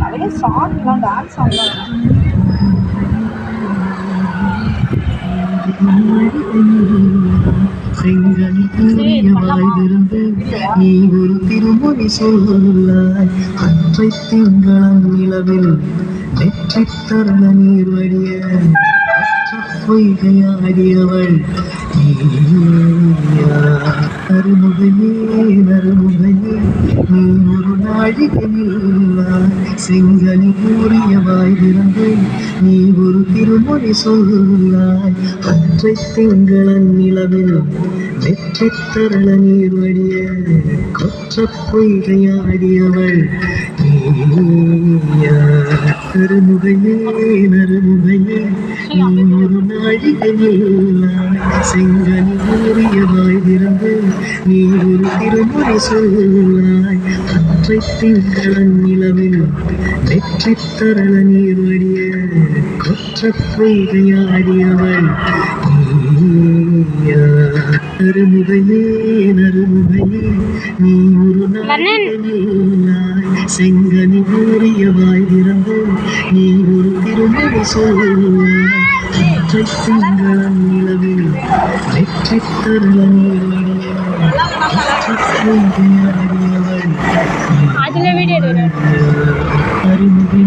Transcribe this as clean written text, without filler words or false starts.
நிறைய சாங்லாம் டான்ஸ் ஆடலாம். செங்கனி கூறிய வாய்திருந்து நீ ஒரு திருமொழி சொல்லாய். அற்றை திங்களம் நிலவில் நெற்றி தருண நீர் வடிய பொய்கையாடியவள் அருமுகையே நறுமுகையே நீ ஒரு நாழிகையில்லாய். செங்கனி கூறிய வாய்திருந்து நீ ஒரு திருமொழி சொல்லாய். அற்றை திங்களன் நிலவில் வெற்றி தருண நீர் வடிய கொற்ற பொய்கையாடியவள் அருமுகையே நறுமுகையே நீ ஒரு நாழிகையில்லாய். செங்கனி கூறிய வாய்திருந்து நீ ஒரு திருமொழி சொல்லாய். அற்றை திங்களன் நிலவில் வெற்றி தருண நீர் வடிய கொற்ற பொய்கையாடியவள் அருமுகையே நறுமுகையே நீ ஒரு நாளிலாய். செங்கனி கூறிய வாய்திருந்து நீ ஒரு திருமொழி சொல்லாய். அற்றை திங்களன் நிலவில் வெற்றி தருண நீர் வடிய கொற்ற பொய்கையாடியவள் அருமுகை